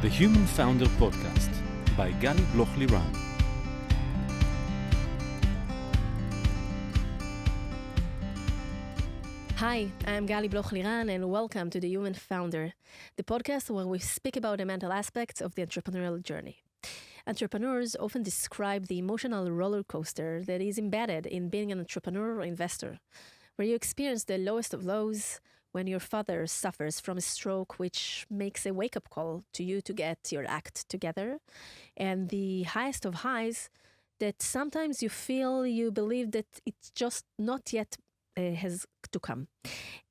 The Human Founder Podcast by Gali Bloch-Liran. Hi, I'm Gali Bloch-Liran and welcome to The Human Founder, the podcast where we speak about the mental aspects of the entrepreneurial journey. Entrepreneurs often describe the emotional roller coaster that is embedded in being an entrepreneur or investor, where you experience the lowest of lows when your father suffers from a stroke, which makes a wake-up call to you to get your act together, and the highest of highs that sometimes you believe that it's just not yet has to come.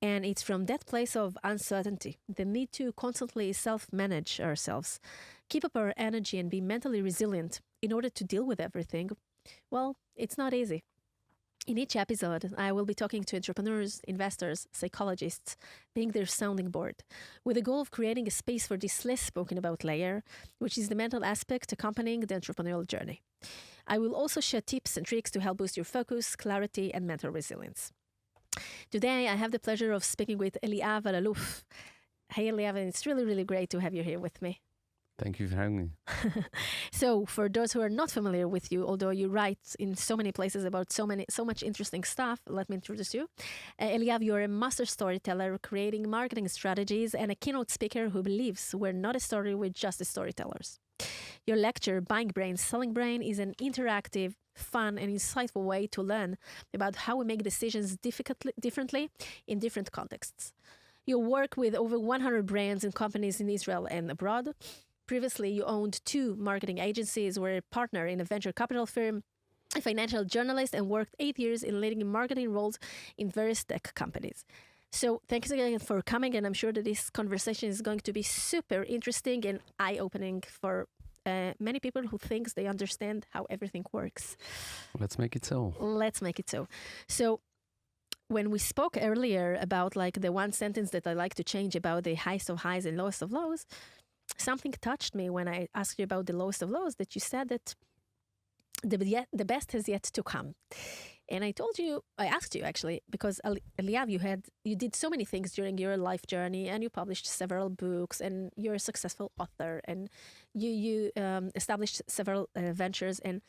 And it's from that place of uncertainty, the need to constantly self-manage ourselves, keep up our energy and be mentally resilient in order to deal with everything. Well, it's not easy. In each episode, I will be talking to entrepreneurs, investors, psychologists, being their sounding board, with the goal of creating a space for this less spoken about layer, which is the mental aspect accompanying the entrepreneurial journey. I will also share tips and tricks to help boost your focus, clarity, and mental resilience. Today, I have the pleasure of speaking with Eliav Alaluf. Hey, Eliav, and it's really, really great to have you here with me. Thank you for having me. So, for those who are not familiar with you, although you write in so many places about so much interesting stuff, let me introduce you. Eliav, you're a master storyteller, creating marketing strategies, and a keynote speaker who believes we're not a story, we're just the storytellers. Your lecture, Buying Brain, Selling Brain, is an interactive, fun, and insightful way to learn about how we make decisions differently in different contexts. You work with over 100 brands and companies in Israel and abroad. Previously, you owned 2 marketing agencies, were a partner in a venture capital firm, a financial journalist, and worked 8 years in leading marketing roles in various tech companies. So thanks again for coming, and I'm sure that this conversation is going to be super interesting and eye-opening for many people who think they understand how everything works. Let's make it so. Let's make it so. So when we spoke earlier about like the one sentence that I like to change about the highest of highs and lowest of lows, something touched me when I asked you about the lowest of lows, that you said that the best has yet to come. And I asked you actually, because Eliav, you did so many things during your life journey, and you published several books, and you're a successful author, and you established several ventures. And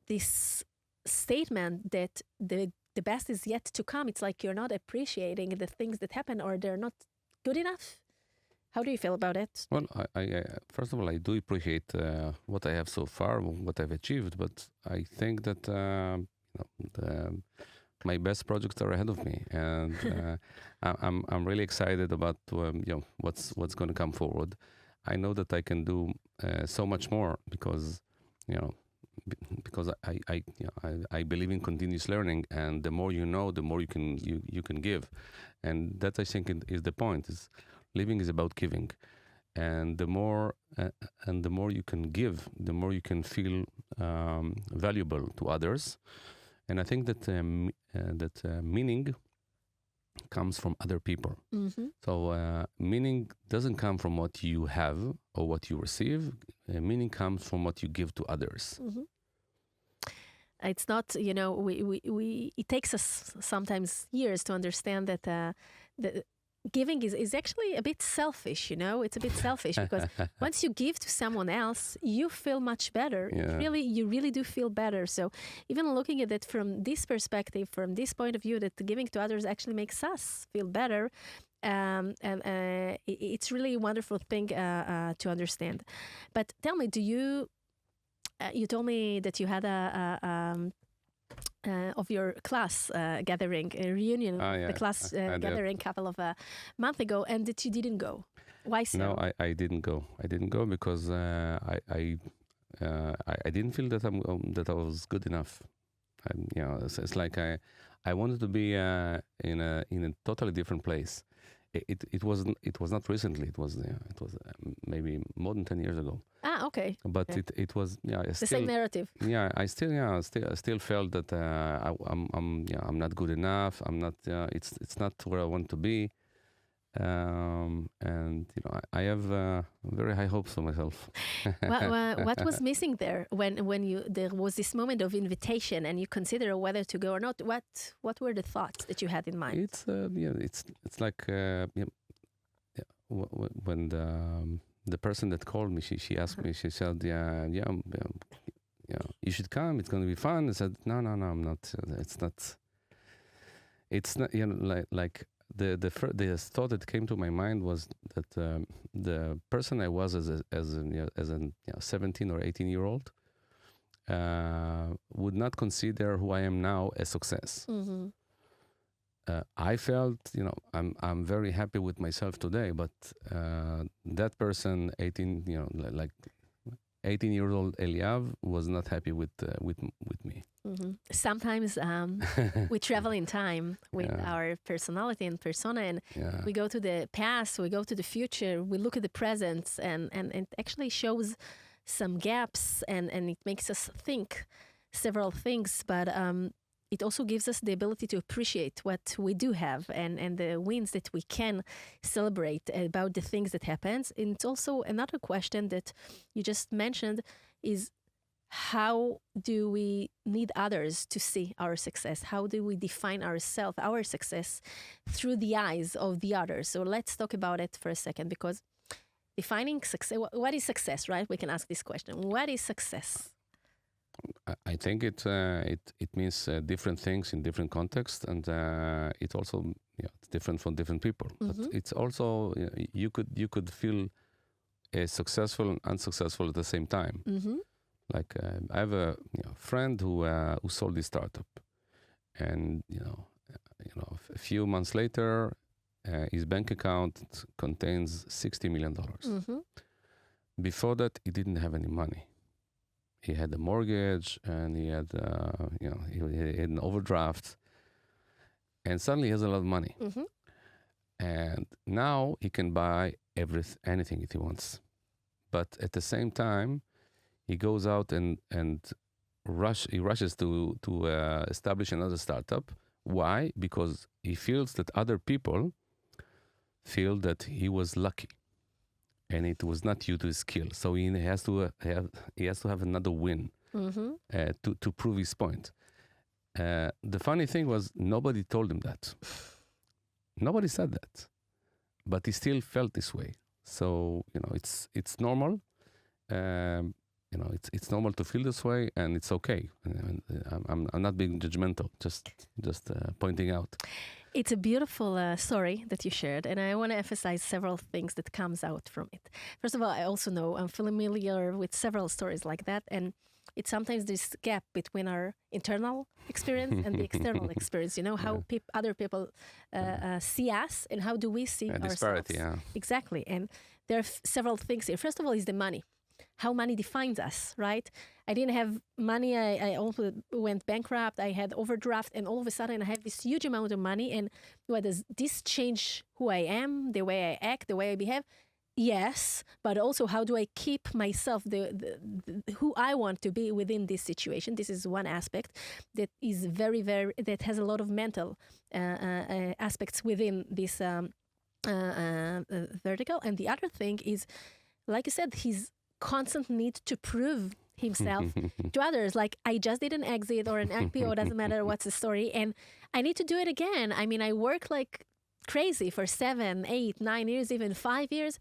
this statement that the best is yet to come, it's like you're not appreciating the things that happen, or they're not good enough. How do you feel about it? Well, I first of all, I do appreciate what I have so far, what I've achieved, but I think that my best projects are ahead of me, and I'm really excited about what's going to come forward. I know that I can do so much more because I believe in continuous learning, and the more you know, the more you can give, and that I think is the point. Is living is about giving, and the more you can give, the more you can feel valuable to others. And I think that meaning comes from other people. Mm-hmm. So meaning doesn't come from what you have or what you receive. Meaning comes from what you give to others. Mm-hmm. It's not, it takes us sometimes years to understand that the giving is actually a bit selfish, It's a bit selfish because once you give to someone else, you feel much better. Yeah. You really do feel better. So even looking at it from this perspective, from this point of view, that giving to others actually makes us feel better. It's really a wonderful thing to understand. But tell me, you told me that you had of your class gathering, a reunion, the class gathering a couple of months ago, and that you didn't go. Why so? No, I didn't go. I didn't go because I didn't feel that I was good enough. It's like I wanted to be in a totally different place. It was not recently. It was maybe more than 10 years ago. Ah, okay. But it was the same narrative. Yeah, I still felt that I'm not good enough. I'm not. It's not where I want to be. And I have very high hopes for myself. What was missing there when there was this moment of invitation and you consider whether to go or not? What were the thoughts that you had in mind? It's like when the person that called me, she asked me, she said, you should come. It's going to be fun. I said, no, I'm not. It's not. Like the thought that came to my mind was that the person I was as a 17 or 18-year-old would not consider who I am now a success. Mm-hmm. I felt, I'm very happy with myself today, but that person, 18-year-old Eliav, was not happy with me. Mm-hmm. Sometimes we travel in time with our personality and persona, and we go to the past, we go to the future, we look at the present, and it actually shows some gaps, and it makes us think several things, but it also gives us the ability to appreciate what we do have and the wins that we can celebrate about the things that happens. And it's also another question that you just mentioned is, how do we need others to see our success? How do we define ourselves, our success, through the eyes of the others? So let's talk about it for a second, because defining success, what is success, right? We can ask this question. What is success? I think it means different things in different contexts, and it also it's different from different people. Mm-hmm. But it's also you could feel successful and unsuccessful at the same time. Mm-hmm. Like I have a friend who sold his startup, and a few months later, his bank account contains $60 million. Mm-hmm. Before that, he didn't have any money. He had a mortgage, and he had he had an overdraft, and suddenly he has a lot of money. Mm-hmm. And now he can buy anything that he wants. But at the same time, he goes out and rushes to establish another startup. Why? Because he feels that other people feel that he was lucky, and it was not due to his skill. So he has to have another win to prove his point. The funny thing was, nobody told him that. Nobody said that, but he still felt this way. So it's normal. It's normal to feel this way, and it's okay. I'm not being judgmental. Just pointing out. It's a beautiful story that you shared, and I want to emphasize several things that comes out from it. First of all, I also know I'm familiar with several stories like that, and it's sometimes this gap between our internal experience and the external experience. How other people see us, and how do we see ourselves? Disparity, yeah. Exactly, and there are several things here. First of all is the money. How money defines us, right? I didn't have money. I also went bankrupt. I had overdraft, and all of a sudden I have this huge amount of money. And does this change who I am, the way I act, the way I behave? Yes, but also how do I keep myself the who I want to be within this situation? This is one aspect that is very, very, that has a lot of mental aspects within this vertical. And the other thing is, like I said, his constant need to prove himself to others. Like, I just did an exit or an IPO, doesn't matter what's the story, and I need to do it again. I mean, I work like crazy for 7, 8, 9 years, even 5 years.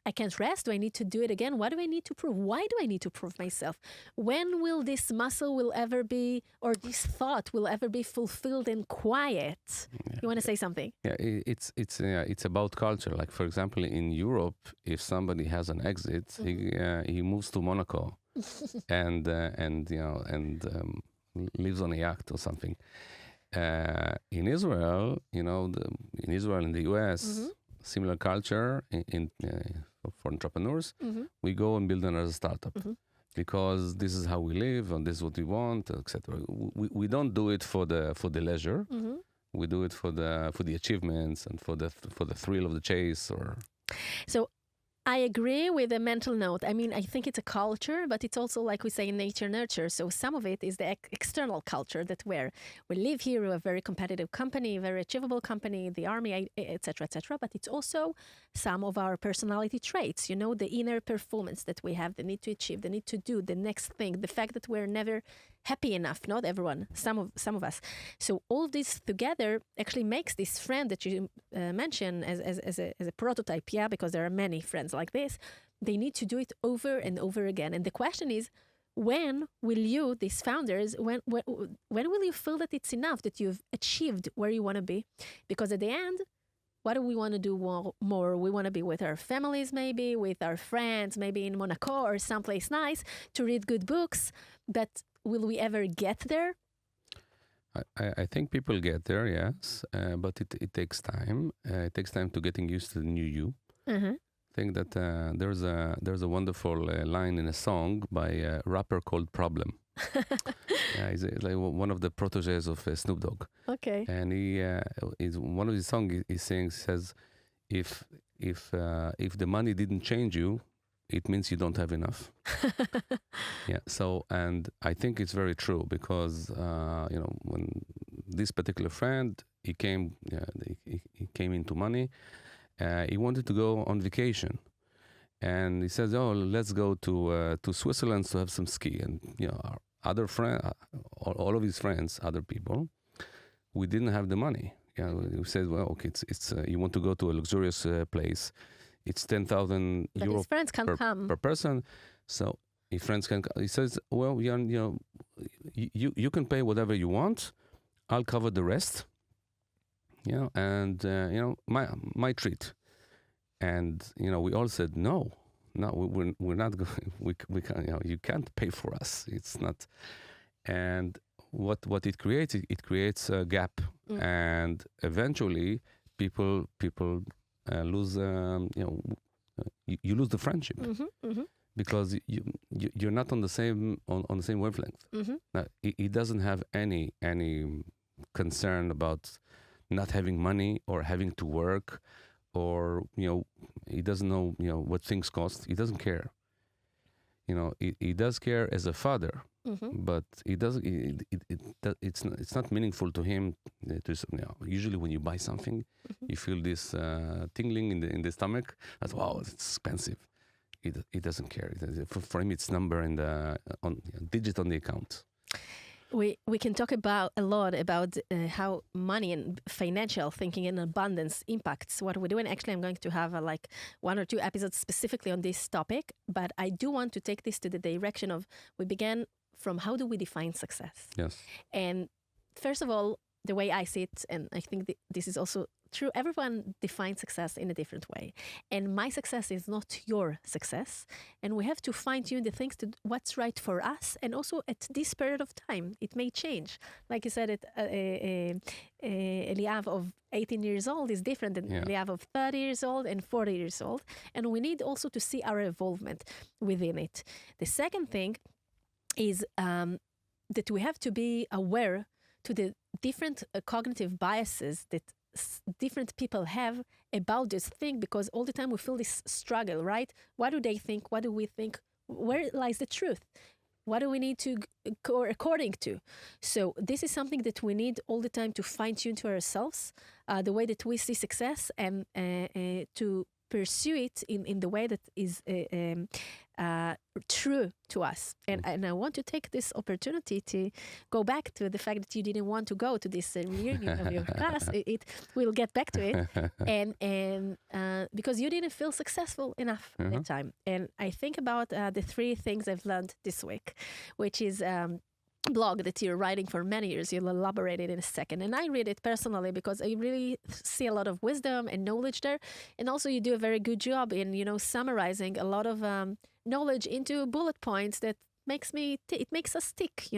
I can't rest. Do I need to do it again? What do I need to prove? Why do I need to prove myself? When will this muscle will ever be, or this thought will ever be fulfilled and quiet? Yeah. You want to say something? Yeah, it's about culture. Like, for example, in Europe, if somebody has an exit, he moves to Monaco, and lives on a yacht or something. In Israel, in the US, similar culture for entrepreneurs. We go and build another startup because this is how we live and this is what we want, etc. We don't do it for the leisure. We do it for the achievements and for the thrill of the chase. So I agree with the mental note. I mean, I think it's a culture, but it's also, like we say, in nature, nurture. So some of it is the external culture that we live here, we're a very competitive company, very achievable company, the army, etc., etc. But it's also some of our personality traits, the inner performance that we have, the need to achieve, the need to do the next thing, the fact that we're never happy enough. Not everyone, some of us. So all of this together actually makes this friend that you mentioned as a prototype, because there are many friends like this. They need to do it over and over again. And the question is, when will you, these founders, when will you feel that it's enough, that you've achieved where you want to be? Because at the end, what do we want to do more? We want to be with our families, maybe with our friends, maybe in Monaco or someplace nice to read good books. But will we ever get there? I think people get there, yes, but it takes time. It takes time to getting used to the new you. I think that there's a wonderful line in a song by a rapper called Problem. He's like one of the proteges of Snoop Dogg. Okay. And he is one of his songs. He says, if the money didn't change you, it means you don't have enough. Yeah. So, and I think it's very true because when this particular friend he came into money, he wanted to go on vacation. And he says, "Oh, let's go to Switzerland to have some ski." And our other friend, all of his friends, other people, we didn't have the money. We said, "Well, okay, it's you want to go to a luxurious place. It's 10,000 but euro his friends can't come per person." So his friends can. He says, "Well, you can pay whatever you want. I'll cover the rest. And my treat." And we all said no, we're not going. We can't. You can't pay for us. It's not. And what it creates? It creates a gap, and eventually people lose. You lose the friendship because you're not on the same wavelength. Now, he doesn't have any concern about not having money or having to work. Or he doesn't know what things cost. He doesn't care. He does care as a father, but he doesn't. It's not meaningful to him. Usually, when you buy something, you feel this tingling in the stomach. That's wow, it's expensive. He doesn't care. For him, it's number in digit on the account. We can talk a lot about how money and financial thinking and abundance impacts what we do. And actually, I'm going to have like 1 or 2 episodes specifically on this topic. But I do want to take this to the direction of, we began from how do we define success? Yes. And first of all, the way I see it, and I think this is also true, everyone defines success in a different way. And my success is not your success. And we have to fine-tune the things to what's right for us. And also at this period of time, it may change. Like you said, Eliav of 18 years old is different than Eliav of 30 years old and 40 years old. And we need also to see our evolvement within it. The second thing is that we have to be aware to the different cognitive biases that different people have about this thing, because all the time we feel this struggle, right? What do they think? What do we think? Where lies the truth? What do we need to go according to? So this is something that we need all the time to fine-tune to ourselves, the way that we see success, and to pursue it in the way that is true to us. And I want to take this opportunity to go back to the fact that you didn't want to go to this reunion of your class. We'll get back to it. And because you didn't feel successful enough at the time. And I think about the 3 things I've learned this week, which is blog that you're writing for many years. You'll elaborate it in a second. And I read it personally because I really see a lot of wisdom and knowledge there. And also you do a very good job in, summarizing a lot of knowledge into bullet points that makes us tick,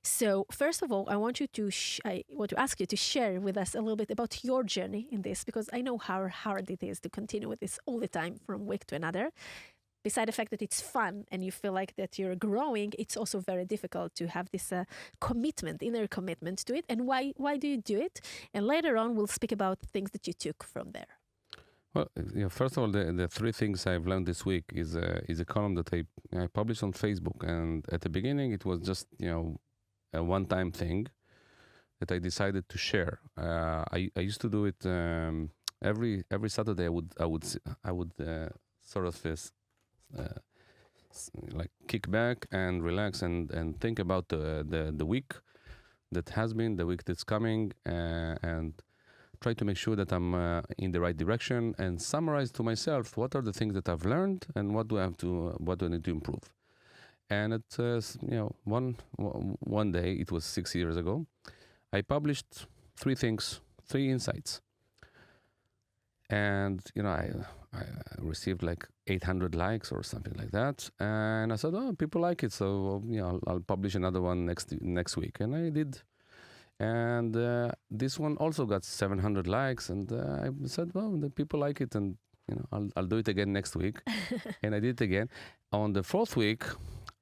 So first of all, I want to ask you to share with us a little bit about your journey in this, because I know how hard it is to continue with this all the time from week to another. Beside the fact that it's fun and you feel like that you're growing, it's also very difficult to have this inner commitment to it. And why do you do it? And later on, we'll speak about things that you took from there. Well, first of all, the 3 things I've learned this week is a column that I published on Facebook. And at the beginning, it was just, a one-time thing that I decided to share. I used to do it every Saturday. I would sort of like kick back and relax and think about the week that has been, the week that's coming, and try to make sure that I'm in the right direction, and summarize to myself what are the things that I've learned and what do I need to improve. And one day, it was 6 years ago, I published 3 insights. And I received like 800 likes or something like that, and I said, "Oh, people like it, so I'll publish another one next week." And I did, and this one also got 700 likes, and I said, "Well, the people like it, and I'll do it again next week." And I did it again. On the 4th week,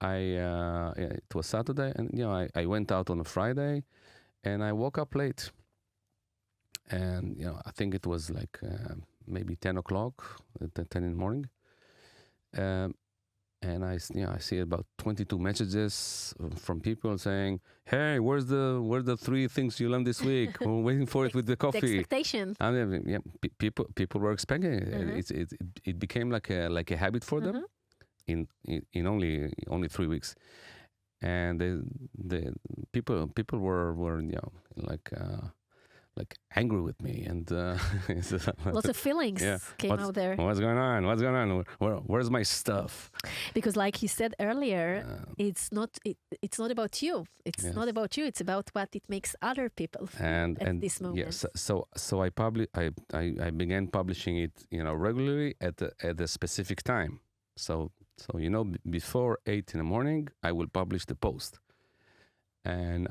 it was Saturday, and I went out on a Friday, and I woke up late. And I think it was like maybe 10 o'clock, 10 in the morning, and I see about 22 messages from people saying, "Hey, where's the 3 things you learned this week? We're waiting for it with the coffee." The expectation. And people were expecting it. It became like a habit for them in only 3 weeks, and the people were like angry with me, and lots of feelings came out there. What's going on? Where's my stuff? Because, like you said earlier, it's not about you. It's not about you. It's about what it makes other people feel at this moment. Yes. So I began publishing it, regularly at a specific time. So before 8 in the morning, I will publish the post, and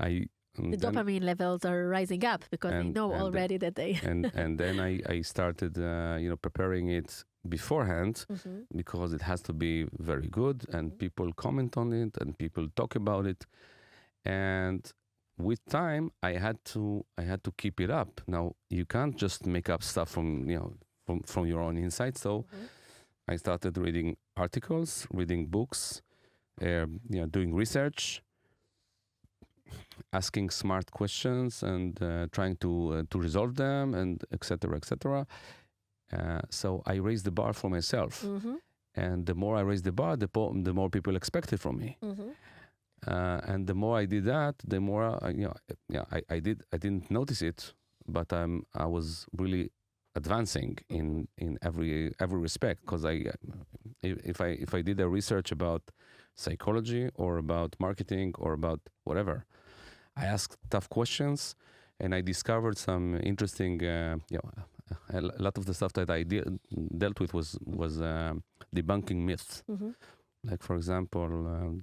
the dopamine levels are rising up because they know already that they... and then I started, preparing it beforehand, because it has to be very good, and people comment on it, and people talk about it. And with time, I had to keep it up. Now, you can't just make up stuff from your own insight. So I started reading articles, reading books, doing research, asking smart questions, and trying to resolve them, and etc. So I raised the bar for myself, and the more I raised the bar, the more people expected from me. And the more I did that, the more I didn't notice it, but I was really advancing in every respect, because if I did a research about psychology or about marketing or about whatever, I asked tough questions, and I discovered some interesting. A lot of the stuff that I dealt with was debunking myths. Like, for example,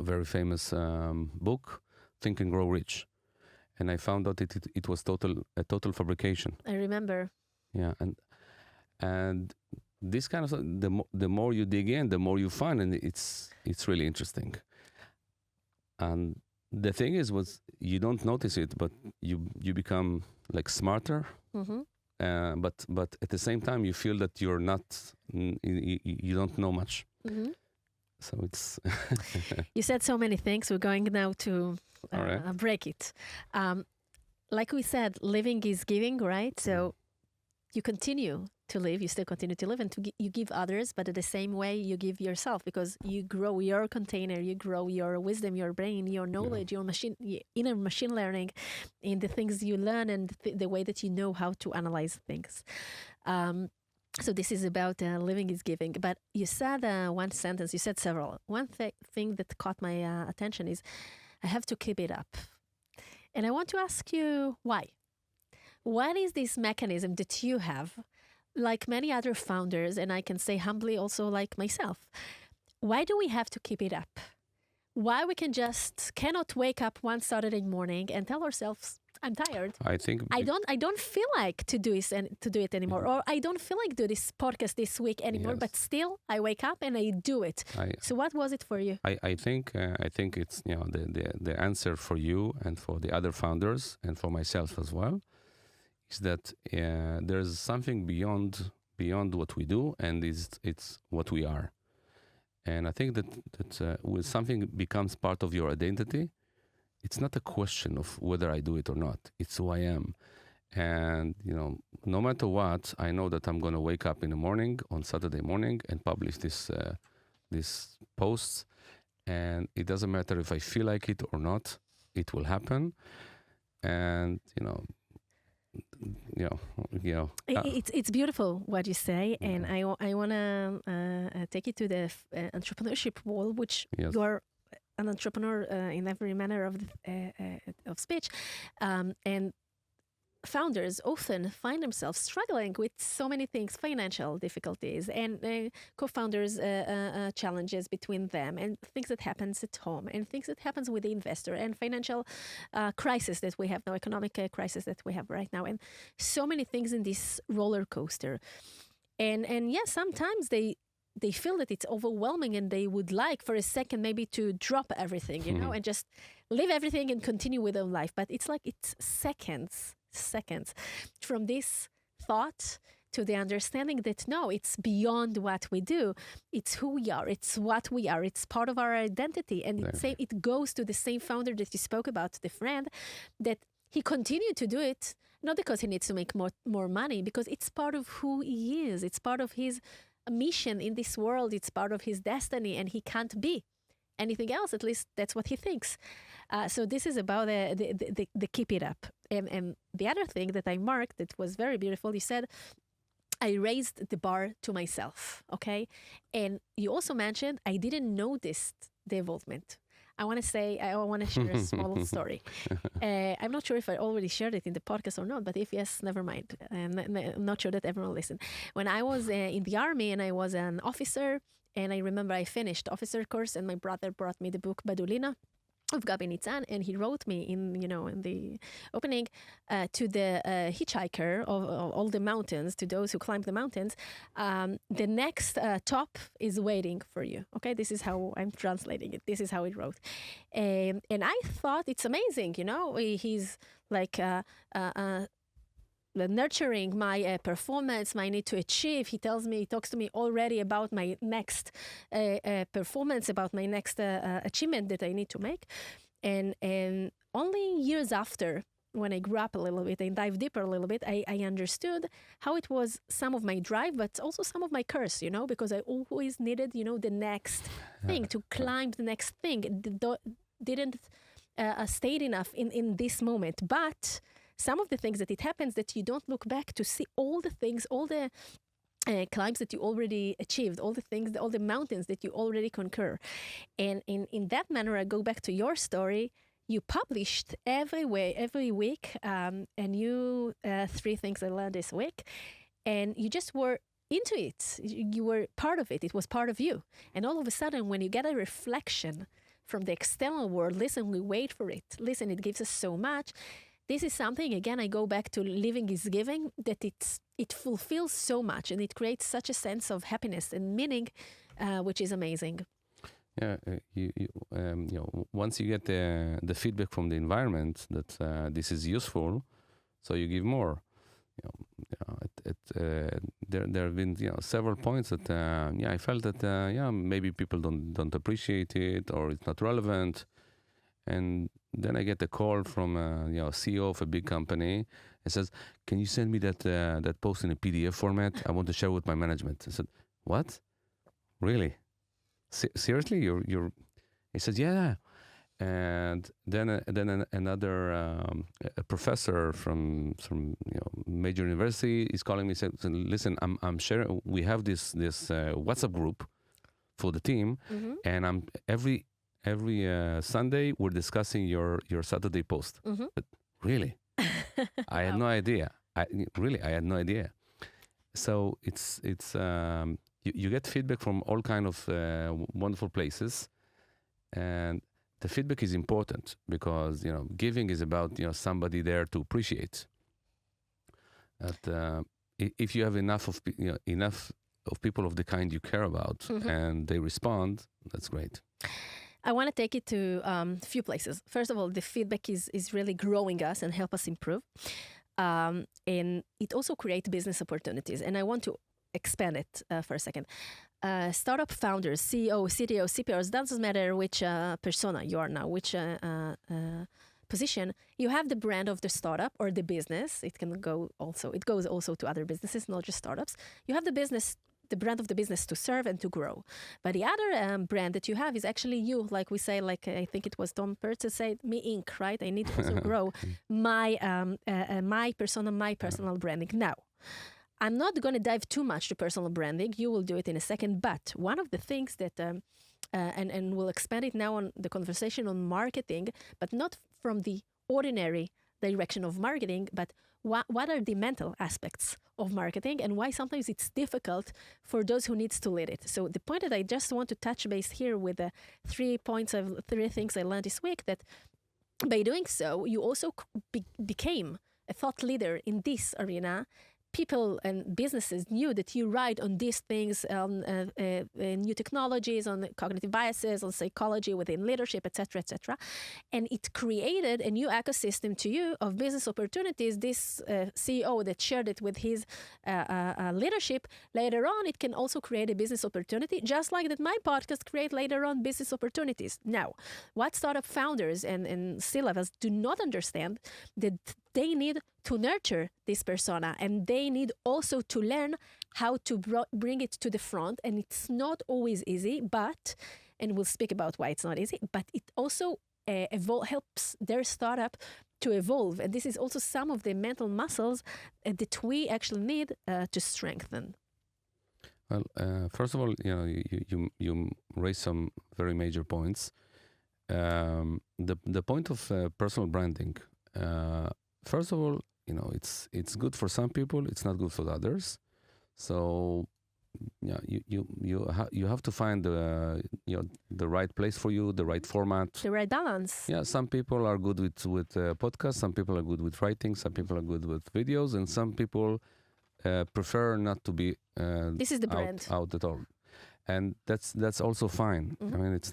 a very famous book, Think and Grow Rich, and I found out it was a total fabrication. I remember. Yeah, and this kind of stuff, the more you dig in, the more you find, and it's really interesting. And the thing is, you don't notice it, but you become like smarter. But at the same time, you feel that you're not, you don't know much. So it's. You said so many things. We're going now to break it. Like we said, living is giving, right? So you continue to live, you still continue to live, and you give others, but at the same way you give yourself, because you grow your container, you grow your wisdom, your brain, your knowledge, your inner machine learning in the things you learn, and the way that you know how to analyze things. So this is about living is giving. But you said one sentence, you said several. One thing that caught my attention is, I have to keep it up. And I want to ask you why. What is this mechanism that you have, like many other founders, and I can say humbly also like myself? Why do we have to keep it up? Why we cannot wake up one Saturday morning and tell ourselves, I'm tired. I think I don't feel like to do it anymore, or I don't feel like do this podcast this week anymore. But still, I wake up and I do it. So what was it for you? I think it's the answer for you and for the other founders and for myself as well is that there's something beyond what we do, and it's what we are. And I think that when something becomes part of your identity, it's not a question of whether I do it or not. It's who I am. And, no matter what, I know that I'm going to wake up in the morning, on Saturday morning, and publish this these posts, and it doesn't matter if I feel like it or not, it will happen. And It's beautiful what you say, and I want to take it to the entrepreneurship world, which you are an entrepreneur in every manner of speech, and founders often find themselves struggling with so many things, financial difficulties and co-founders challenges between them, and things that happens at home, and things that happens with the investor, and financial crisis that we have now, economic crisis that we have right now, and so many things in this roller coaster. And yes, sometimes they feel that it's overwhelming, and they would like for a second maybe to drop everything, and just leave everything and continue with their life. But it's like it's seconds from this thought to the understanding that no, it's beyond what we do. It's who we are. It's what we are. It's part of our identity. And it goes to the same founder that you spoke about, the friend, that he continued to do it, not because he needs to make more money, because it's part of who he is. It's part of his mission in this world. It's part of his destiny, and he can't be anything else. At least that's what he thinks. So this is about the keep it up. And the other thing that I marked that was very beautiful, you said, I raised the bar to myself, okay? And you also mentioned I didn't notice the involvement. I want to share a small story. I'm not sure if I already shared it in the podcast or not, but if yes, never mind. I'm not sure that everyone listened. When I was in the army and I was an officer, and I remember I finished officer course, and my brother brought me the book Badulina of Gabi Nitzan, and he wrote me in the opening to the hitchhiker of all the mountains, to those who climb the mountains, the next top is waiting for you. Okay, this is how I'm translating it. This is how it wrote, and I thought it's amazing. He's like nurturing my performance, my need to achieve. He talks to me already about my next performance, about my next achievement that I need to make. And only years after, when I grew up a little bit and dive deeper a little bit, I understood how it was some of my drive, but also some of my curse, because I always needed, the next thing, to climb the next thing. Didn't stayed enough in this moment. But some of the things that it happens that you don't look back to see all the things, all the climbs that you already achieved, all the things, all the mountains that you already conquer. And in that manner, I go back to your story. You published every week a new 3 things I learned this week. And you just were into it. You were part of it. It was part of you. And all of a sudden, when you get a reflection from the external world, listen, we wait for it. Listen, it gives us so much. This is something, again, I go back to living is giving, that it fulfills so much, and it creates such a sense of happiness and meaning, which is amazing. Yeah, once you get the feedback from the environment that this is useful, so you give more. There have been several points that I felt that maybe people don't appreciate it, or it's not relevant. And then I get a call from CEO of a big company and says, "Can you send me that post in a PDF format? I want to share with my management." I said, "What? Really? Seriously? You're?" He said, "Yeah." And then another a professor from major university is calling me. Said, "Listen, I'm sharing. We have this WhatsApp group for the team, and I'm every Sunday we're discussing your Saturday post." But really, I had no idea. I had no idea. So it's you get feedback from all kind of wonderful places, and the feedback is important because giving is about somebody there to appreciate. That if you have enough of people of the kind you care about and they respond, that's great. I want to take it to a few places. First of all, the feedback is really growing us and help us improve. And it also creates business opportunities. And I want to expand it for a second. Startup founders, CEO, CTO, CPOs, doesn't matter which persona you are now, which position, you have the brand of the startup or the business. It goes also to other businesses, not just startups. You have the business the brand of the business to serve and to grow. But the other brand that you have is actually you, like we say, like I think it was Tom Pertz said, me Inc., right? I need to also grow my persona, my personal branding. Now, I'm not going to dive too much to personal branding. You will do it in a second. But one of the things that, and we'll expand it now on the conversation on marketing, but not from the ordinary direction of marketing, but what are the mental aspects of marketing and why sometimes it's difficult for those who needs to lead it. So the point that I just want to touch base here with the 3 things I learned this week, that by doing so, you also became a thought leader in this arena. People and businesses knew that you ride on these things, new technologies, on cognitive biases, on psychology within leadership, etc., etc. And it created a new ecosystem to you of business opportunities. This CEO that shared it with his leadership, later on, it can also create a business opportunity, just like that my podcast create later on business opportunities. Now, what startup founders and C-levels do not understand that they need to nurture this persona, and they need also to learn how to bring it to the front. And it's not always easy, but, and we'll speak about why it's not easy, but it also helps their startup to evolve. And this is also some of the mental muscles that we actually need to strengthen. Well, first of all, you raised some very major points. The point of personal branding. First of all, it's good for some people. It's not good for others. So, yeah, you have to find the right place for you, the right format, the right balance. Yeah, some people are good with podcasts. Some people are good with writing. Some people are good with videos, and some people prefer not to be. This is the brand out at all. And that's also fine. Mm-hmm. I mean, it's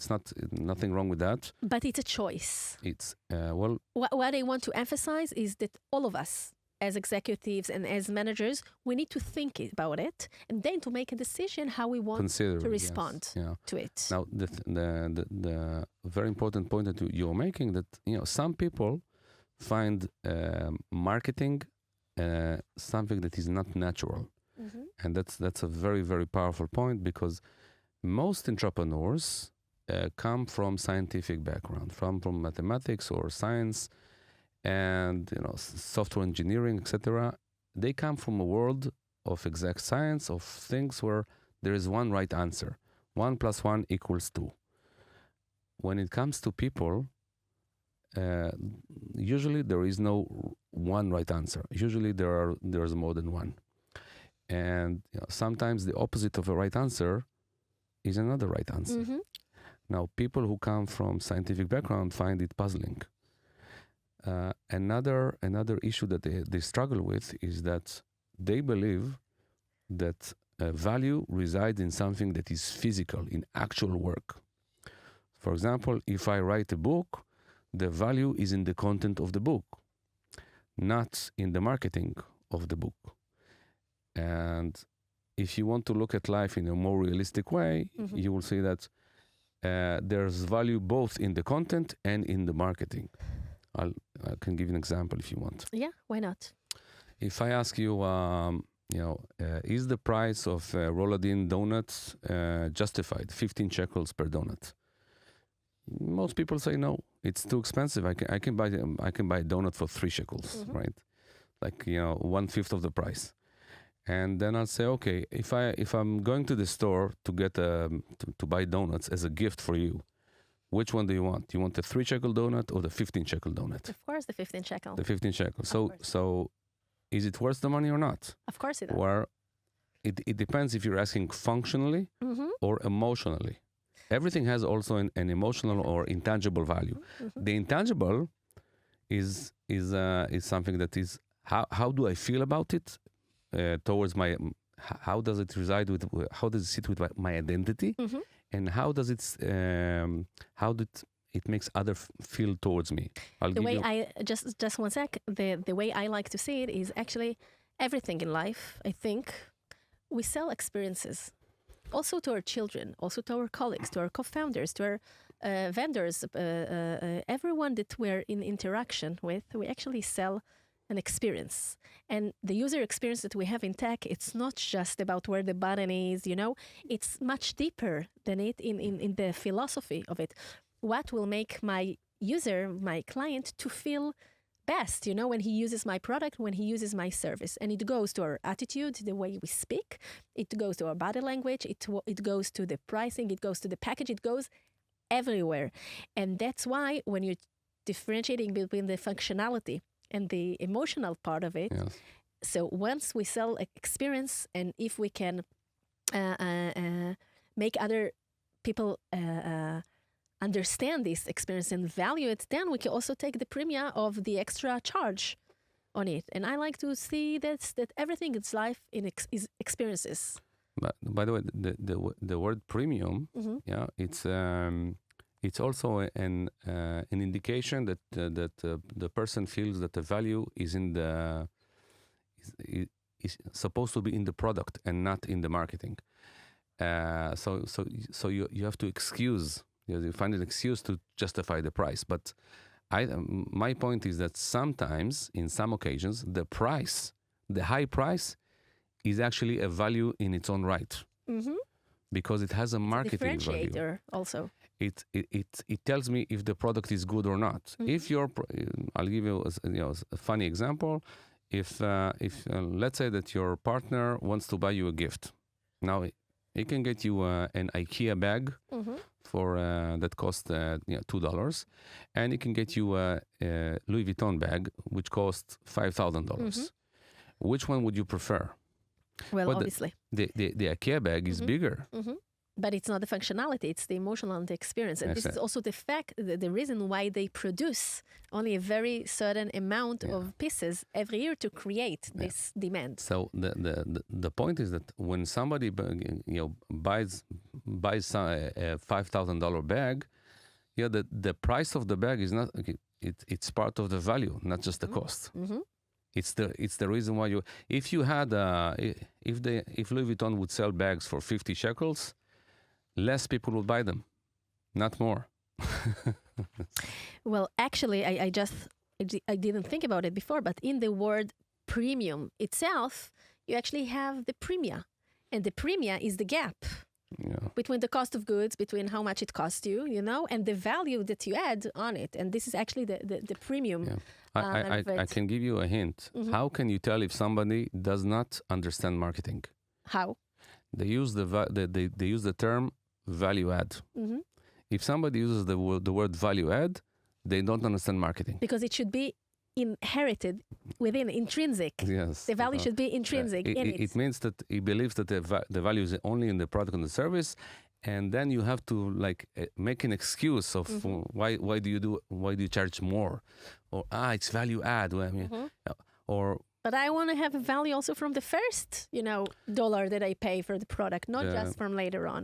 not nothing wrong with that. But it's a choice. It's well. What I want to emphasize is that all of us, as executives and as managers, we need to think about it and then to make a decision how we want to respond to it. Now, the very important point that you're making, that some people find marketing something that is not natural. Mm-hmm. And that's a very, very powerful point, because most entrepreneurs come from scientific background, from mathematics or science, and software engineering, etc. They come from a world of exact science, of things where there is one right answer: 1 + 1 = 2. When it comes to people, usually there is no one right answer. Usually there's more than one. And sometimes the opposite of a right answer is another right answer. Mm-hmm. Now, people who come from scientific background find it puzzling. Another issue that they struggle with is that they believe that value resides in something that is physical, in actual work. For example, if I write a book, the value is in the content of the book, not in the marketing of the book. And if you want to look at life in a more realistic way, mm-hmm. you will see that there's value both in the content and in the marketing. I can give you an example if you want. Yeah, why not? If I ask you, is the price of Roladin donuts justified? 15 shekels per donut. Most people say no. It's too expensive. I can buy a donut for 3 shekels, mm-hmm. right? Like 1/5 of the price. And then I'll say, okay, if I'm going to the store to get to buy donuts as a gift for you, which one do you want? Do you want the 3 shekel donut or the 15 shekel donut? Of course, the 15 shekel. The 15 shekel. So is it worth the money or not? Of course it is. Or it depends if you're asking functionally mm-hmm. or emotionally. Everything has also an emotional or intangible value. Mm-hmm. The intangible is something that is how do I feel about it? Towards my, how does it reside with, how does it sit with my identity, mm-hmm. and how does it makes other feel towards me. Just one sec. The way I like to see it is actually everything in life. I think we sell experiences, also to our children, also to our colleagues, to our co-founders, to our vendors, everyone that we're in interaction with. We actually sell an experience. And the user experience that we have in tech, it's not just about where the button is, it's much deeper than it in the philosophy of it. What will make my user, my client, to feel best, when he uses my product, when he uses my service. And it goes to our attitude, the way we speak. It goes to our body language. It goes to the pricing. It goes to the package. It goes everywhere. And that's why when you're differentiating between the functionality and the emotional part of it, Yes. so once we sell experience, and if we can make other people understand this experience and value it, then we can also take the premium of the extra charge on it. And I like to see that everything in life is experiences. But by the way, the word premium, yeah, it's also an indication that the person feels that the value is is supposed to be in the product and not in the marketing. So you have to excuse. You find an excuse to justify the price. But my point is that sometimes, in some occasions, the high price, is actually a value in its own right, because it has a marketing differentiator value. Also. It tells me if the product is good or not. If I'll give you a funny example. If let's say that your partner wants to buy you a gift, now he can get you an IKEA bag for that costs $2, and he can get you a Louis Vuitton bag which costs $5,000. Which one would you prefer? Well, obviously. The IKEA bag is bigger. But it's not the functionality, it's the emotional and the experience. And this is also the reason why they produce only a very certain amount of pieces every year to create this demand. So the point is that when somebody buys a $5,000 bag, the price of the bag is not, it's part of the value, not just the cost. It's the reason why if Louis Vuitton would sell bags for 50 shekels, less people will buy them, not more. Well, actually, I didn't think about it before, but in the word premium itself, you actually have the premia. And the premia is the gap between the cost of goods, between how much it costs you, and the value that you add on it. And this is actually the premium. Yeah. I can give you a hint. How can you tell if somebody does not understand marketing? How? They use they use the term value add. If somebody uses the word value add, they don't understand marketing. Because it should be inherited within, intrinsic. Yes. The value should be intrinsic in it. It means that he believes that the value is only in the product and the service, and then you have to make an excuse of why do you charge more, or it's value add. I mean, But I want to have a value also from the first, dollar that I pay for the product, not just from later on.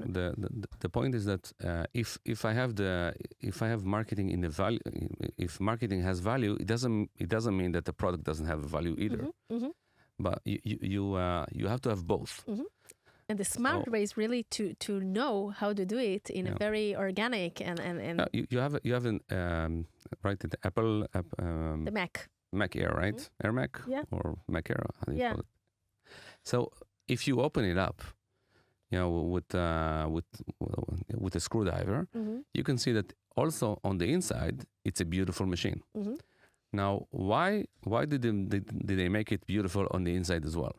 The point is that if I have marketing in the value, if marketing has value, it doesn't mean that the product doesn't have value either. But you have to have both. And the smart way is really to know how to do it in a very organic and you have an right at Apple the Mac Air, right? Air Mac? Yeah. Or Mac Air, how do you call it? So if you open it up, with a screwdriver, you can see that also on the inside, it's a beautiful machine. Now, why did they make it beautiful on the inside as well?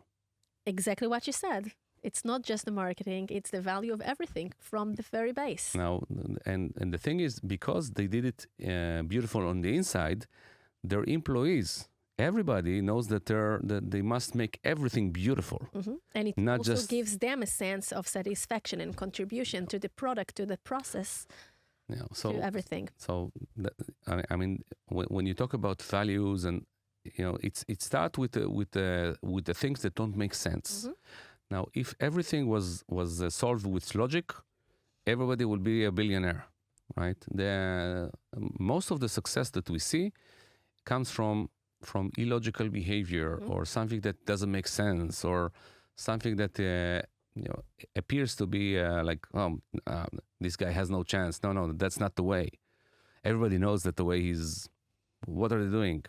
Exactly what you said. It's not just the marketing, it's the value of everything from the very base. Now, and the thing is, because they did it beautiful on the inside, their employees, everybody knows that they must make everything beautiful. And it not also just gives them a sense of satisfaction and contribution to the product, to the process, to everything. So, I mean, when you talk about values, and it starts with the things that don't make sense. Now, if everything was solved with logic, everybody would be a billionaire, right? Most of the success that we see comes from illogical behavior or something that doesn't make sense, or something that appears to be this guy has no chance. No, that's not the way. Everybody knows that the way what are they doing?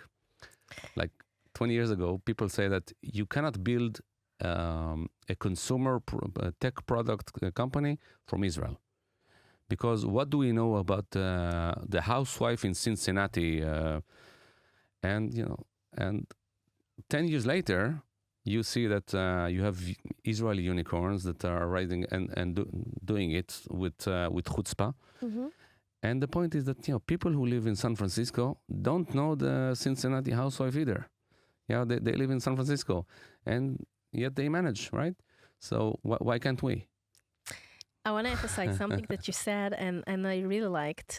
Like 20 years ago, people say that you cannot build a consumer tech product company from Israel. Because what do we know about the housewife in Cincinnati? And 10 years later, you see that you have Israeli unicorns that are rising and doing it with chutzpah. Mm-hmm. And the point is that people who live in San Francisco don't know the Cincinnati housewife either. They live in San Francisco, and yet they manage, right? So why can't we? I want to emphasize something that you said, and I really liked.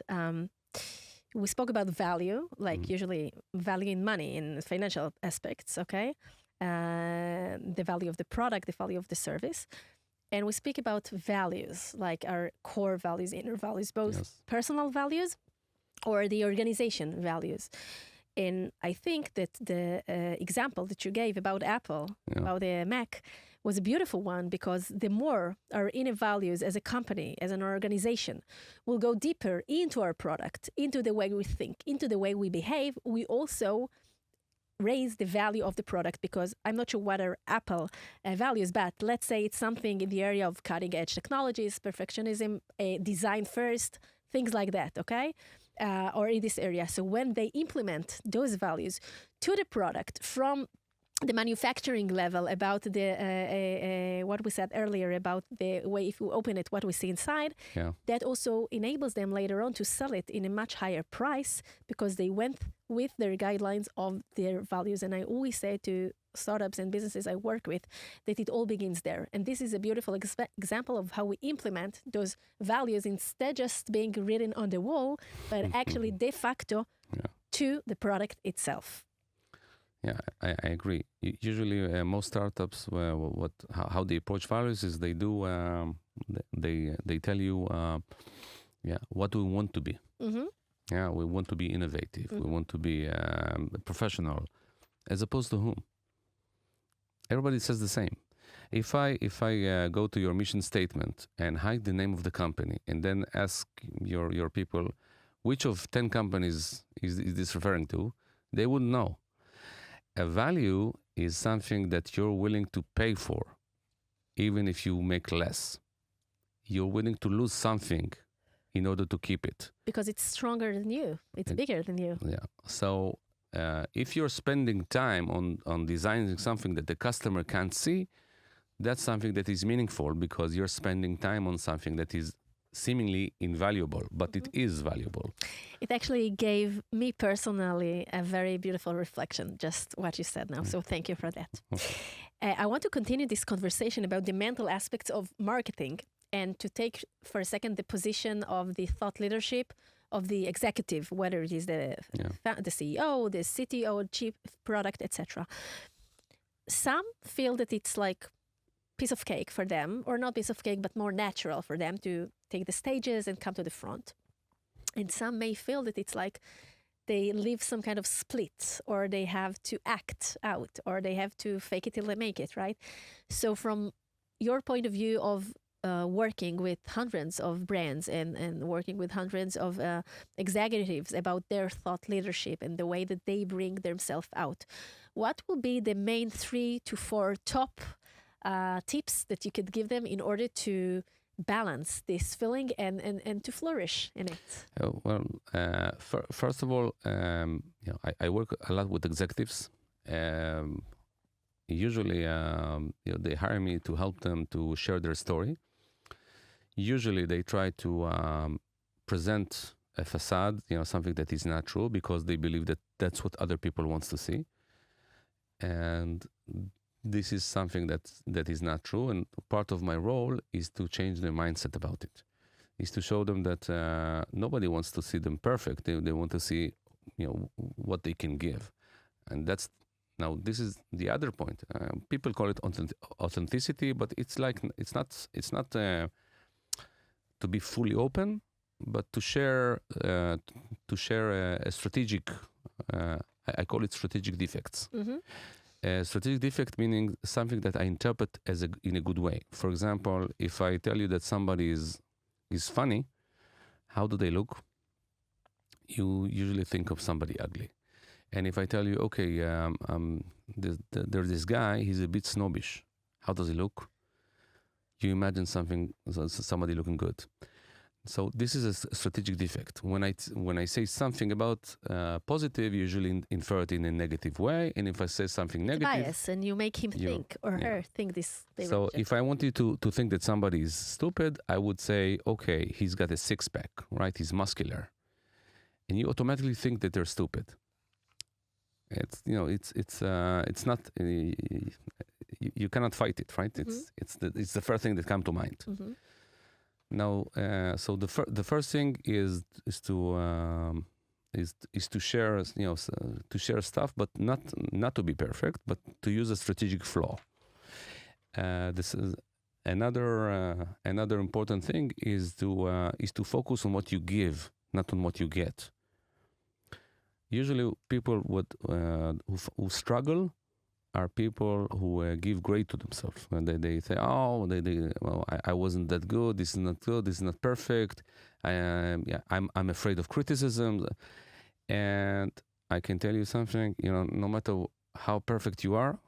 We spoke about value, like usually value in money, in financial aspects, okay? The value of the product, the value of the service. And we speak about values, like our core values, inner values, both personal values or the organization values. And I think that the example that you gave about Apple, about the Mac, was a beautiful one, because the more our inner values as a company, as an organization, will go deeper into our product, into the way we think, into the way we behave, we also raise the value of the product, because I'm not sure what are Apple values, but let's say it's something in the area of cutting edge technologies, perfectionism, design first, things like that, okay? Or in this area. So when they implement those values to the product from the manufacturing level, about the what we said earlier about the way if we open it, what we see inside, that also enables them later on to sell it in a much higher price, because they went with their guidelines of their values. And I always say to startups and businesses I work with that it all begins there. And this is a beautiful example of how we implement those values, instead just being written on the wall, but actually de facto to the product itself. Yeah, I agree. Usually, most startups, how they approach values is they do they tell you, what we want to be. Mm-hmm. Yeah, we want to be innovative. Mm-hmm. We want to be professional, as opposed to whom? Everybody says the same. If I go to your mission statement and hide the name of the company, and then ask your people, which of 10 companies is this referring to, they wouldn't know. A value is something that you're willing to pay for, even if you make less. You're willing to lose something in order to keep it. Because it's stronger than you. It's bigger than you. Yeah. So if you're spending time on designing something that the customer can't see, that's something that is meaningful, because you're spending time on something that is seemingly invaluable, but it is valuable. It actually gave me personally a very beautiful reflection, just what you said now. So thank you for that. Okay. I want to continue this conversation about the mental aspects of marketing, and to take for a second the position of the thought leadership of the executive, whether it is the CEO, the CTO, chief product, etc. Some feel that it's like piece of cake for them, or not piece of cake, but more natural for them to take the stages and come to the front. And some may feel that it's like they live some kind of split, or they have to act out, or they have to fake it till they make it, right? So from your point of view of working with hundreds of brands and working with hundreds of executives about their thought leadership and the way that they bring themselves out, what will be the main 3 to 4 top tips that you could give them in order to balance this feeling and to flourish in it? First of all, I work a lot with executives. Usually, they hire me to help them to share their story. Usually, they try to present a facade, something that is not true, because they believe that that's what other people wants to see. And this is something that is not true, and part of my role is to change their mindset about it. Is to show them that nobody wants to see them perfect. They want to see, what they can give, and this is the other point. People call it authenticity, but it's not to be fully open, but to share a strategic. I call it strategic defects. Mm-hmm. Strategic defect meaning something that I interpret in a good way. For example, if I tell you that somebody is funny, how do they look? You usually think of somebody ugly. And if I tell you, okay, there's this guy, he's a bit snobbish. How does he look? You imagine somebody looking good. So this is a strategic defect. When I say something about positive, usually infer it in a negative way, and if I say something negative, bias, and you make him think or her think this. So if I want you to think that somebody is stupid, I would say, okay, he's got a six-pack, right? He's muscular, and you automatically think that they're stupid. It's it's not. You cannot fight it, right? It's the first thing that comes to mind. Mm-hmm. Now, so the first thing is to share, to share stuff, but not to be perfect, but to use a strategic flaw. This is another important thing is to focus on what you give, not on what you get. Usually, people who struggle are people who give grade to themselves. When they say, I wasn't that good. This is not good. This is not perfect. I'm afraid of criticism. And I can tell you something. No matter how perfect you are,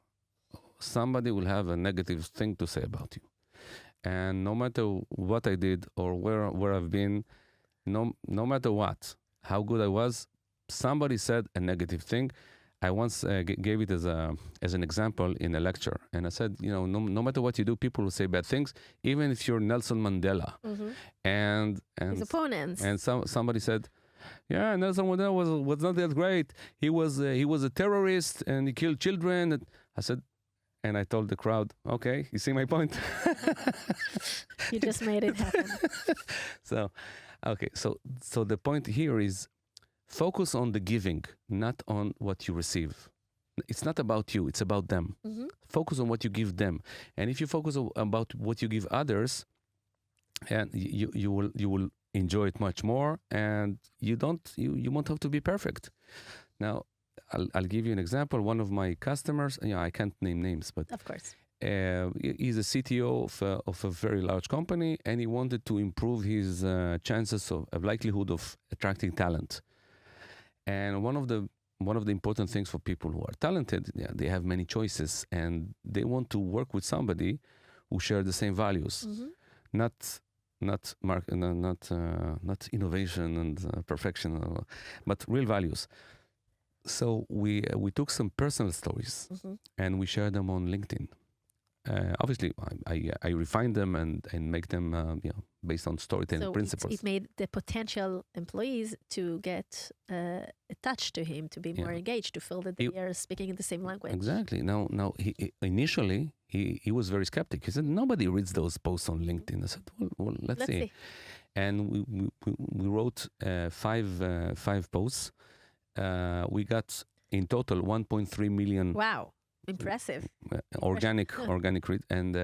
somebody will have a negative thing to say about you. And no matter what I did or where I've been, no matter how good I was, somebody said a negative thing. I once gave it as an example in a lecture, and I said, no matter what you do, people will say bad things, even if you're Nelson Mandela. Mm-hmm. And his opponents. And somebody said, yeah, Nelson Mandela was not that great. He was a terrorist and he killed children. And I said, and I told the crowd, okay, you see my point. You just made it happen. So the point here is, focus on the giving, not on what you receive. It's not about you, it's about them. Mm-hmm. Focus on what you give them. And if you focus about what you give others, and you will enjoy it much more, and you won't have to be perfect. Now, I'll give you an example. One of my customers, I can't name names, but of course. He's a CTO of a very large company, and he wanted to improve his chances of likelihood of attracting talent. And one of the important things for people who are talented, they have many choices, and they want to work with somebody who share the same values, Mm-hmm. not innovation and perfection, but real values. So we took some personal stories, Mm-hmm. and we shared them on LinkedIn. Obviously, I refine them and make them based on storytelling principles. It made the potential employees to get attached to him, to be more engaged, to feel that they are speaking in the same language. Exactly. Now, initially he was very skeptic. He said, nobody reads those posts on LinkedIn. I said, well, let's see. And we wrote five posts. We got in total 1.3 million. Wow. Impressive. Organic read, and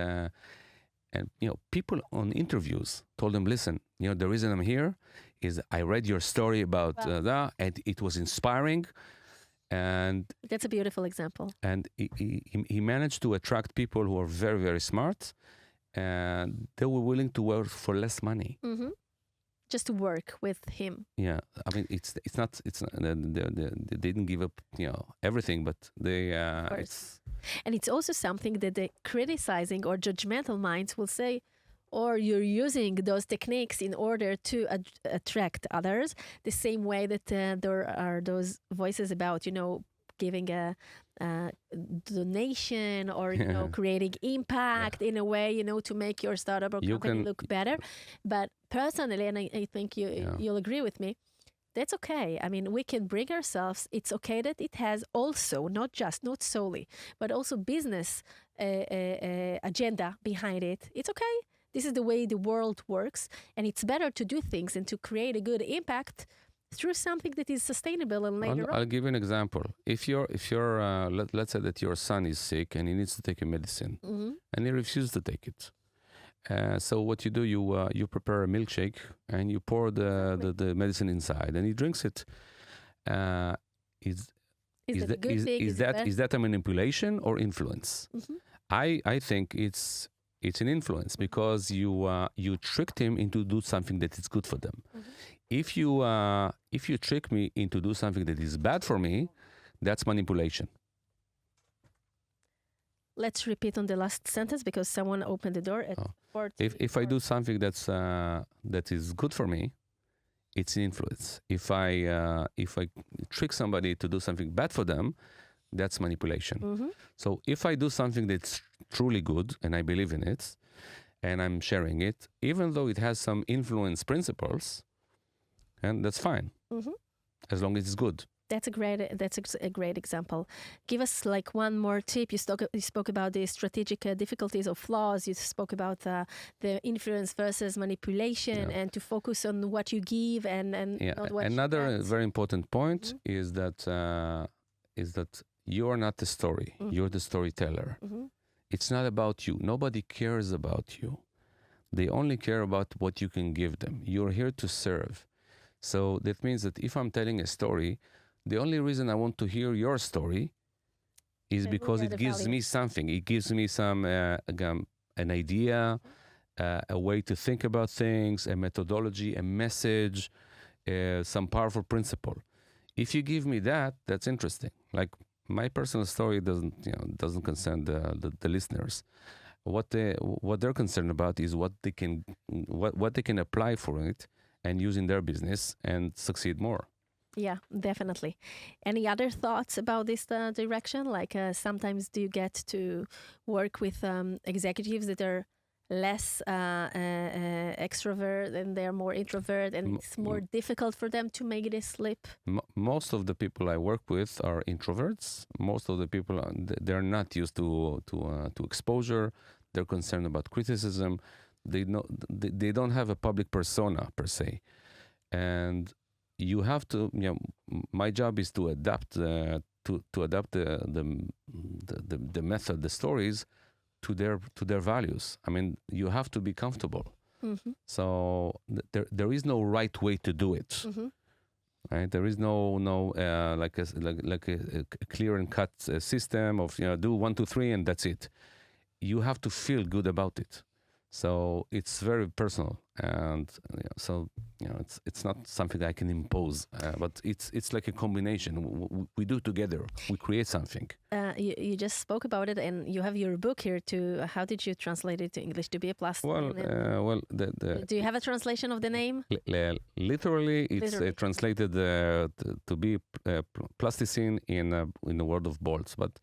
people on interviews told them, listen, the reason I'm here is I read your story about that, and it was inspiring, and that's a beautiful example. And he managed to attract people who are very, very smart, and they were willing to work for less money. Mm-hmm. Just to work with him. Yeah, I mean, it's not they didn't give up everything, but they. Of course. And it's also something that the criticizing or judgmental minds will say, or you're using those techniques in order to attract others, the same way that there are those voices about giving a donation or creating impact in a way to make your startup or company look better. But personally, and I think you'll agree with me, that's okay. I mean, we can bring ourselves. It's okay that it has also not solely, but also business agenda behind it. It's okay. This is the way the world works, and it's better to do things and to create a good impact through something that is sustainable and later on. I'll give you an example. If you're let's say that your son is sick and he needs to take a medicine, mm-hmm. and he refuses to take it. So what you do, you prepare a milkshake and you pour the medicine inside, and he drinks it. Is that a manipulation or influence? Mm-hmm. I think it's an influence, because you tricked him into do something that is good for them. Mm-hmm. If you trick me into do something that is bad for me, That's manipulation. Let's repeat on the last sentence because someone opened the door at 40. If I do something that is good for me, it's influence. If I trick somebody to do something bad for them, that's manipulation. Mm-hmm. So if I do something that's truly good and I believe in it, and I'm sharing it, even though it has some influence principles, and that's fine, as long as it's good. That's a great example. Give us like one more tip. You spoke about the strategic difficulties or flaws. You spoke about the influence versus manipulation, and to focus on what you give and not what Another you get. very important point is that you are not the story. You're the storyteller. It's not about you. Nobody cares about you. They only care about what you can give them. You're here to serve. So that means that if I'm telling a story, the only reason I want to hear your story is because it gives me something. It gives me some an idea, a way to think about things, a methodology, a message, some powerful principle. If you give me that, that's interesting. Like my personal story doesn't concern the listeners. What they're concerned about is what they can apply for it and use in their business and succeed more. Yeah, definitely. Any other thoughts about this direction? Like sometimes do you get to work with executives that are less extrovert and they're more introvert, and it's more difficult for them to make this leap? Most of the people I work with are introverts. Most of the people, they're not used to exposure. They're concerned about criticism. They don't have a public persona per se, and you have to. My job is to adapt the method, the stories, to their values. I mean, you have to be comfortable. So there is no right way to do it. Right? There is no like a clear and cut system of do 1, 2, 3 and that's it. You have to feel good about it. So it's very personal, and it's not something I can impose, but it's like a combination. We do together. We create something. You just spoke about it, and you have your book here too. How did you translate it to English? To be a plasticine? Do you have a translation of the name? Literally, it's translated to be plasticine in the world of bolts, but.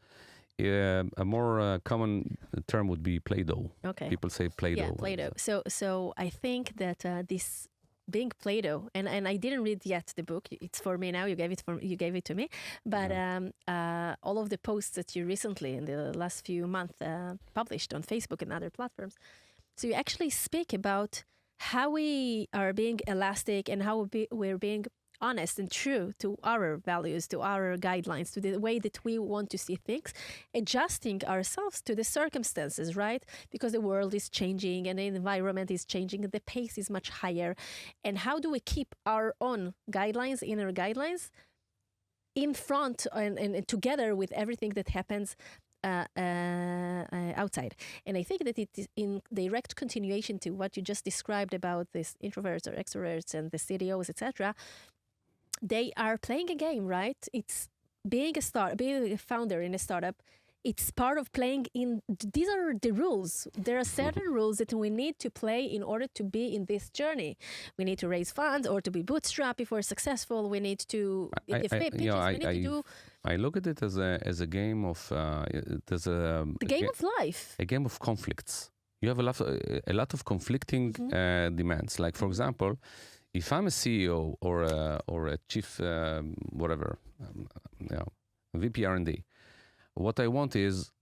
A more common term would be Play-Doh. Okay. People say Play-Doh. Yeah, Play-Doh. So I think that this being Play-Doh, and I didn't read yet the book. It's for me now. You gave it to me. But all of the posts that you recently in the last few months published on Facebook and other platforms. So you actually speak about how we are being elastic and how we're being honest and true to our values, to our guidelines, to the way that we want to see things, adjusting ourselves to the circumstances, right? Because the world is changing and the environment is changing and the pace is much higher. And how do we keep our own guidelines, inner guidelines, in front and together with everything that happens outside? And I think that it is in direct continuation to what you just described about this introverts or extroverts and the CDOs, etc. They are playing a game, right? It's being a founder in a startup. It's part of playing in. These are the rules. There are certain rules that we need to play in order to be in this journey. We need to raise funds or to be bootstrapped if we're successful. We need to I look at it as a game of the game of life. A game of conflicts. You have a lot of conflicting demands. Like for example, if I'm a CEO or a chief whatever, VP R&D, what I want is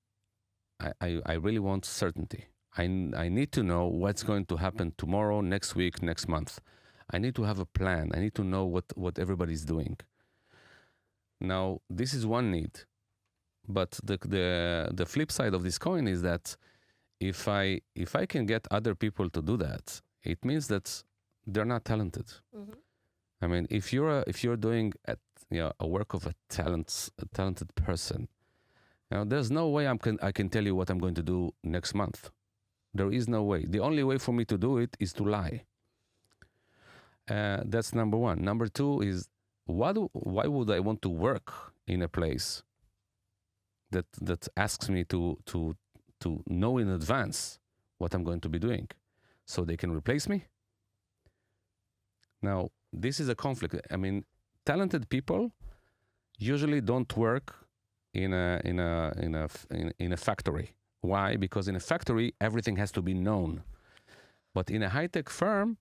I really want certainty. I need to know what's going to happen tomorrow, next week, next month. I need to have a plan. I need to know what everybody's doing. Now, this is one need, but the flip side of this coin is that if I can get other people to do that, it means that they're not talented. I mean, if you're doing a work of a talented person, there's no way I can tell you what I'm going to do next month. There is no way. The only way for me to do it is to lie. That's number one. Number two is why would I want to work in a place that asks me to know in advance what I'm going to be doing, so they can replace me. Now, this is a conflict. I mean, talented people usually don't work in a factory. Why? Because in a factory, everything has to be known. But in a high-tech firm,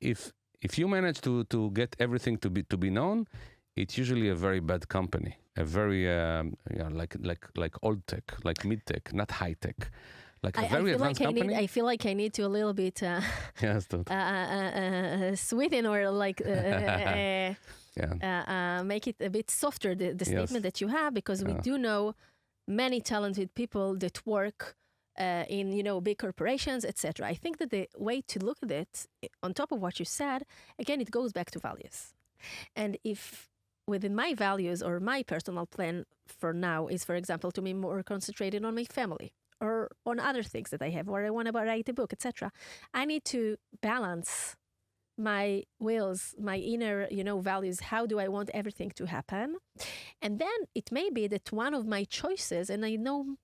if you manage to get everything to be known, it's usually a very bad company, a very like old tech, like mid tech, not high tech, like a very advanced company. I feel like I need to a little bit yes, sweeten or like make it a bit softer the statement that you have, because we do know many talented people that work in big corporations, etc. I think that the way to look at it, on top of what you said, again, it goes back to values. And if within my values or my personal plan for now is, for example, to be more concentrated on my family or on other things that I have, or I want to write a book, etc., I need to balance my wills, my inner, values. How do I want everything to happen? And then it may be that one of my choices, and I know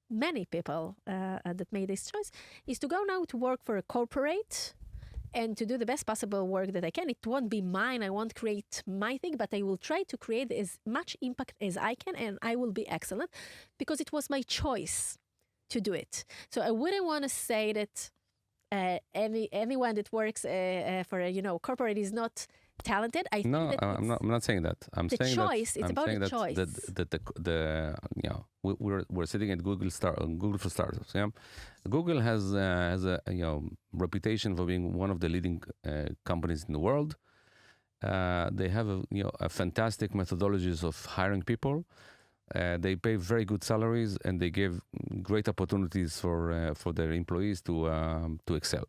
many people that made this choice, is to go now to work for a corporate and to do the best possible work that I can. It won't be mine. I won't create my thing, but I will try to create as much impact as I can, and I will be excellent because it was my choice to do it. So I wouldn't want to say that anyone that works for a corporate is not talented. I think that I'm not saying that. I'm the saying choice. that. It's I'm about saying the that choice. we're sitting at Google for startups. Yeah, Google has a reputation for being one of the leading companies in the world. They have a fantastic methodologies of hiring people. They pay very good salaries, and they give great opportunities for their employees to excel.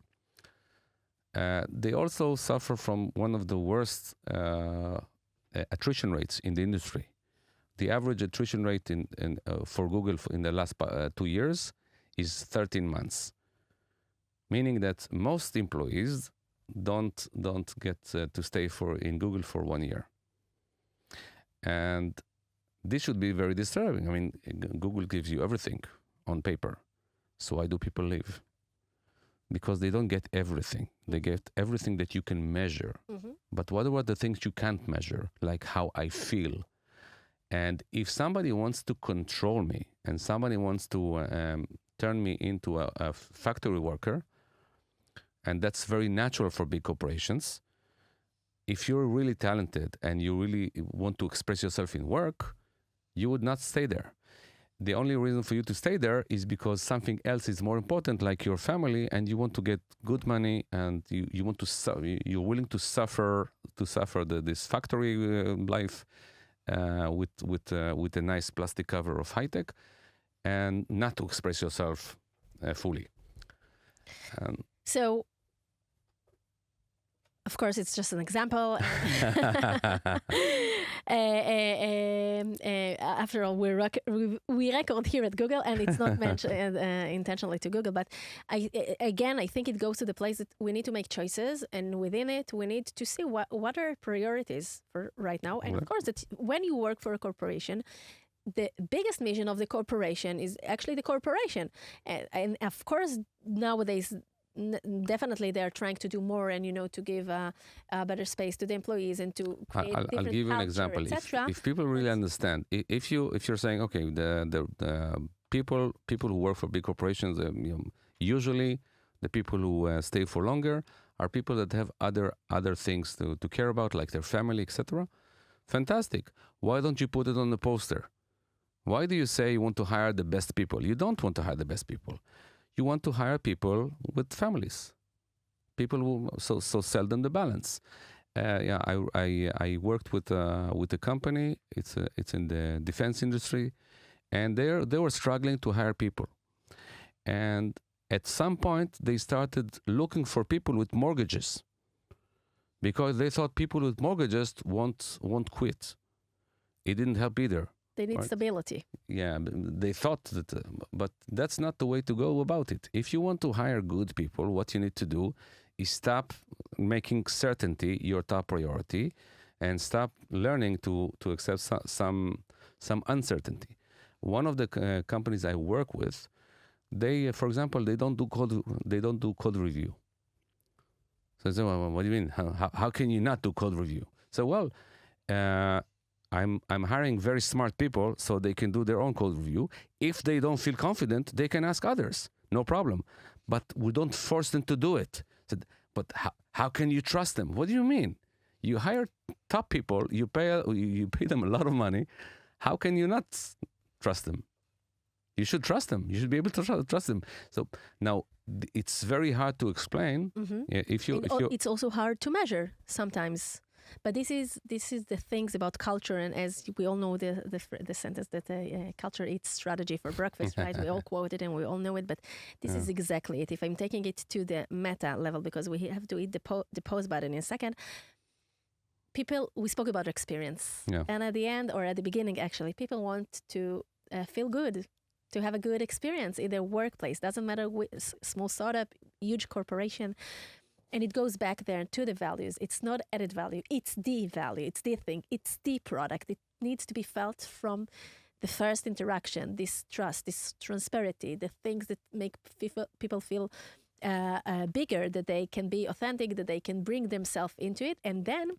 They also suffer from one of the worst attrition rates in the industry. The average attrition rate for Google in the last 2 years is 13 months, meaning that most employees don't get to stay in Google for 1 year. And this should be very disturbing. I mean, Google gives you everything on paper. So why do people leave? Because they don't get everything. They get everything that you can measure. Mm-hmm. But what about the things you can't measure, like how I feel? And if somebody wants to control me and somebody wants to turn me into a factory worker, and that's very natural for big corporations, if you're really talented and you really want to express yourself in work, you would not stay there. The only reason for you to stay there is because something else is more important, like your family, and you want to get good money, and you want to you're willing to suffer this factory life with a nice plastic cover of high tech, and not to express yourself fully. So, of course, it's just an example. After all, we record here at Google, and it's not mentioned intentionally to Google. But I think it goes to the place that we need to make choices, and within it, we need to see what are priorities for right now. And of course, that when you work for a corporation, the biggest mission of the corporation is actually the corporation, and of course nowadays. Definitely, they are trying to do more, and to give a better space to the employees and to create different I'll give you an culture, example. If people really understand, if you're saying, okay, the people who work for big corporations, usually the people who stay for longer are people that have other things to care about, like their family, etc. Fantastic. Why don't you put it on the poster? Why do you say you want to hire the best people? You don't want to hire the best people. You want to hire people with families, people who so sell them the balance. I worked with a company. It's in the defense industry, and they were struggling to hire people. And at some point, they started looking for people with mortgages, because they thought people with mortgages won't quit. It didn't help either. They need stability. Yeah, they thought that, but that's not the way to go about it. If you want to hire good people, what you need to do is stop making certainty your top priority, and stop learning to accept some uncertainty. One of the companies I work with, they, for example, they don't do code review. So I said, well, what do you mean? How can you not do code review? So, well, I'm hiring very smart people so they can do their own code review. If they don't feel confident, they can ask others, no problem. But we don't force them to do it. So, but how can you trust them? What do you mean? You hire top people, you pay them a lot of money. How can you not trust them? You should trust them. You should be able to trust them. So now it's very hard to explain. Mm-hmm. It's also hard to measure sometimes. But this is the things about culture, and as we all know the sentence that culture eats strategy for breakfast, right? We all quote it and we all know it, but this is exactly it. If I'm taking it to the meta level, because we have to hit the pause button in a second. We spoke about experience, and at the end, or at the beginning, actually, people want to feel good, to have a good experience in their workplace. Doesn't matter small startup, huge corporation. And it goes back there to the values. It's not added value. It's the value. It's the thing. It's the product. It needs to be felt from the first interaction, this trust, this transparency, the things that make people feel bigger, that they can be authentic, that they can bring themselves into it. And then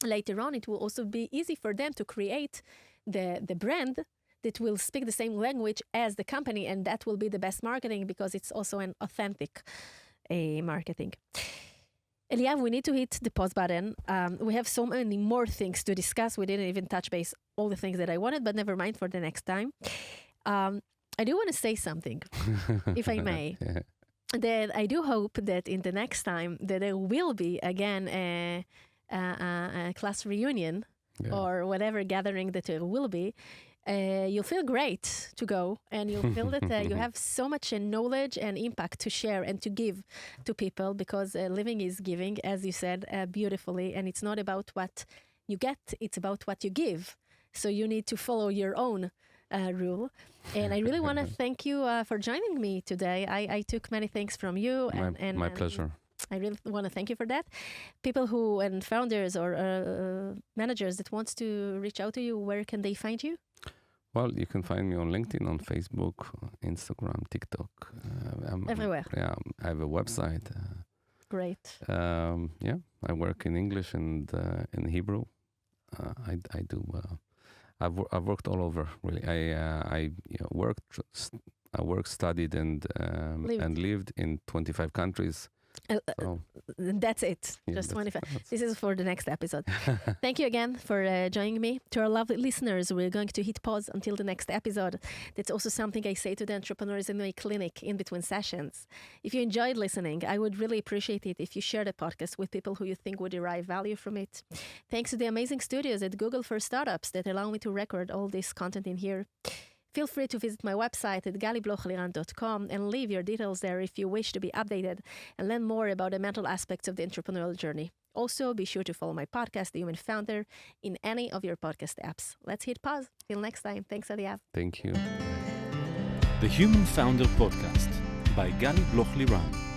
later on, it will also be easy for them to create the brand that will speak the same language as the company. And that will be the best marketing because it's also an authentic marketing. Eliav, we need to hit the pause button. We have so many more things to discuss. We didn't even touch base all the things that I wanted, but never mind for the next time. I do want to say something, if I may. Yeah. That I do hope that in the next time that there will be again a class reunion or whatever gathering that there will be. You'll feel great to go, and you'll feel that you have so much knowledge and impact to share and to give to people, because living is giving, as you said beautifully, and it's not about what you get, it's about what you give. So you need to follow your own rule. And I really want to thank you for joining me today. I took many things from you. My pleasure. I really want to thank you for that. People and founders or managers that wants to reach out to you, where can they find you? Well, you can find me on LinkedIn, on Facebook, Instagram, TikTok. Everywhere. Yeah, I have a website. Great. I work in English and in Hebrew. I do. I've worked all over, really. I worked, studied, and lived in 25 countries. That's it. Just 25. This is for the next episode. Thank you again for joining me. To our lovely listeners, we're going to hit pause until the next episode. That's also something I say to the entrepreneurs in my clinic in between sessions. If you enjoyed listening, I would really appreciate it if you share the podcast with people who you think would derive value from it. Thanks to the amazing studios at Google for Startups that allow me to record all this content in here. Feel free to visit my website at galiblochliran.com and leave your details there if you wish to be updated and learn more about the mental aspects of the entrepreneurial journey. Also, be sure to follow my podcast, The Human Founder, in any of your podcast apps. Let's hit pause. Till next time. Thanks, Eliav. Thank you. The Human Founder Podcast by Gali Bloch-Liran.